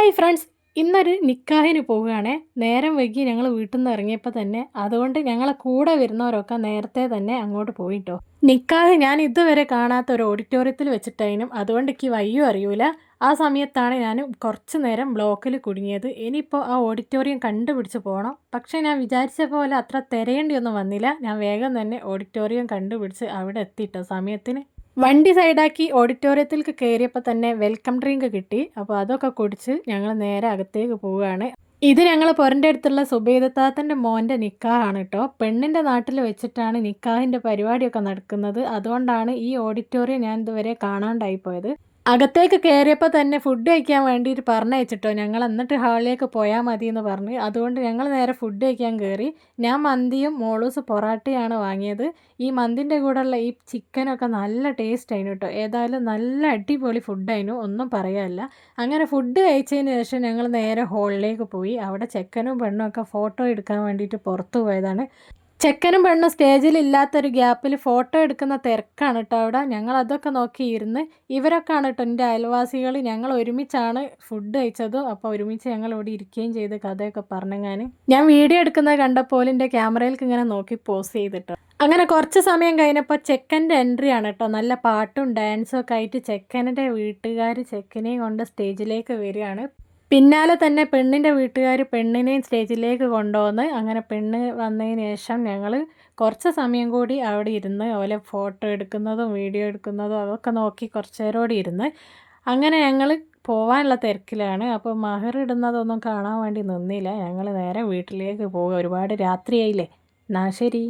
Hi friends, ഇന്നൊരു നിക്കാഹിന് പോവുകയാണേ. നേരം വൈകി ഞങ്ങൾ വീട്ടിൽ നിന്ന് ഇറങ്ങിയപ്പോൾ തന്നെ, അതുകൊണ്ട് ഞങ്ങളെ കൂടെ വരുന്നവരൊക്കെ നേരത്തെ തന്നെ അങ്ങോട്ട് പോയിട്ടോ. നിക്കാഹ് ഞാൻ ഇതുവരെ കാണാത്ത ഒരു ഓഡിറ്റോറിയത്തിൽ വെച്ചിട്ടായിരുന്നു, അതുകൊണ്ട് എനിക്ക് വയ്യും അറിയൂല. ആ സമയത്താണ് ഞാൻ കുറച്ച് നേരം ബ്ലോക്കിൽ കുടുങ്ങിയത്. ഇനിയിപ്പോൾ ആ ഓഡിറ്റോറിയം കണ്ടുപിടിച്ച് പോകണം. പക്ഷേ ഞാൻ വിചാരിച്ച പോലെ അത്ര തിരയേണ്ടിയൊന്നും വന്നില്ല. ഞാൻ വേഗം തന്നെ ഓഡിറ്റോറിയം കണ്ടുപിടിച്ച് അവിടെ എത്തിയിട്ടോ സമയത്തിന്. വണ്ടി സൈഡാക്കി ഓഡിറ്റോറിയത്തിലേക്ക് കയറിയപ്പോൾ തന്നെ വെൽക്കം ഡ്രിങ്ക് കിട്ടി. അപ്പോൾ അതൊക്കെ കുടിച്ച് ഞങ്ങൾ നേരെ അകത്തേക്ക് പോവുകയാണ്. ഇത് ഞങ്ങൾ പുരൻ്റെ അടുത്തുള്ള സുബൈദത്താത്തൻ്റെ മോൻ്റെ നിക്കാഹാണ് കേട്ടോ. പെണ്ണിൻ്റെ നാട്ടിൽ വെച്ചിട്ടാണ് നിക്കാഹിൻ്റെ പരിപാടിയൊക്കെ നടക്കുന്നത്. അതുകൊണ്ടാണ് ഈ ഓഡിറ്റോറിയം ഞാൻ ഇതുവരെ കാണാണ്ടായി പോയത്. അകത്തേക്ക് കയറിയപ്പോൾ തന്നെ ഫുഡ് കഴിക്കാൻ വേണ്ടിയിട്ട് പറഞ്ഞയച്ചിട്ടോ. ഞങ്ങൾ എന്നിട്ട് ഹാളിലേക്ക് പോയാൽ മതി എന്ന് പറഞ്ഞ്, അതുകൊണ്ട് ഞങ്ങൾ നേരെ ഫുഡ് കഴിക്കാൻ കയറി. ഞാൻ മന്തിയും മോളൂസ് പൊറാട്ടയാണ് വാങ്ങിയത്. ഈ മന്തിൻ്റെ കൂടെയുള്ള ഈ ചിക്കനൊക്കെ നല്ല ടേസ്റ്റ് ആയിരുന്നു കേട്ടോ. ഏതായാലും നല്ല അടിപൊളി ഫുഡായിരുന്നു, ഒന്നും പറയാനില്ല. അങ്ങനെ ഫുഡ് കഴിച്ചതിന് ശേഷം ഞങ്ങൾ നേരെ ഹാളിലേക്ക് പോയി. അവിടെ ചെക്കനും പെണ്ണും ഒക്കെ ഫോട്ടോ എടുക്കാൻ വേണ്ടിയിട്ട് പുറത്തു പോയതാണ്. ചെക്കനും പെണ്ണും സ്റ്റേജിൽ ഇല്ലാത്തൊരു ഗ്യാപ്പിൽ ഫോട്ടോ എടുക്കുന്ന തിരക്കാണ് കേട്ടോ അവിടെ. ഞങ്ങൾ അതൊക്കെ നോക്കിയിരുന്ന്. ഇവരൊക്കെയാണ് കേട്ടോ എൻ്റെ അയൽവാസികൾ. ഞങ്ങൾ ഒരുമിച്ചാണ് ഫുഡ് കഴിച്ചതും. അപ്പോൾ ഒരുമിച്ച് ഞങ്ങൾ ഇവിടെ ഇരിക്കുകയും ചെയ്ത് കഥയൊക്കെ പറഞ്ഞങ്ങാൻ ഞാൻ വീഡിയോ എടുക്കുന്നത് കണ്ടപ്പോൾ എൻ്റെ ക്യാമറയിലേക്ക് ഇങ്ങനെ നോക്കി പോസ് ചെയ്തിട്ടോ. അങ്ങനെ കുറച്ച് സമയം കഴിഞ്ഞപ്പോൾ ചെക്കൻ്റെ എൻട്രി ആണ് കേട്ടോ. നല്ല പാട്ടും ഡാൻസും ഒക്കെ ആയിട്ട് ചെക്കൻ്റെ വീട്ടുകാർ ചെക്കനെയും കൊണ്ട് സ്റ്റേജിലേക്ക് വരികയാണ്. പിന്നാലെ തന്നെ പെണ്ണിൻ്റെ വീട്ടുകാർ പെണ്ണിനെയും സ്റ്റേജിലേക്ക് കൊണ്ടുവന്ന്, അങ്ങനെ പെണ്ണ് വന്നതിന് ശേഷം ഞങ്ങൾ കുറച്ച് സമയം കൂടി അവിടെ ഇരുന്ന് ഓലെ ഫോട്ടോ എടുക്കുന്നതും വീഡിയോ എടുക്കുന്നതും അതൊക്കെ നോക്കി കുറച്ച് നേരം കൂടി ഇരുന്ന്. അങ്ങനെ ഞങ്ങൾ പോകാനുള്ള തിരക്കിലാണ്. അപ്പോൾ മഹർ ഇടുന്നതൊന്നും കാണാൻ വേണ്ടി നിന്നില്ല. ഞങ്ങൾ നേരെ വീട്ടിലേക്ക് പോകുക. ഒരുപാട് രാത്രിയായില്ലേ. എന്നാൽ ശരി.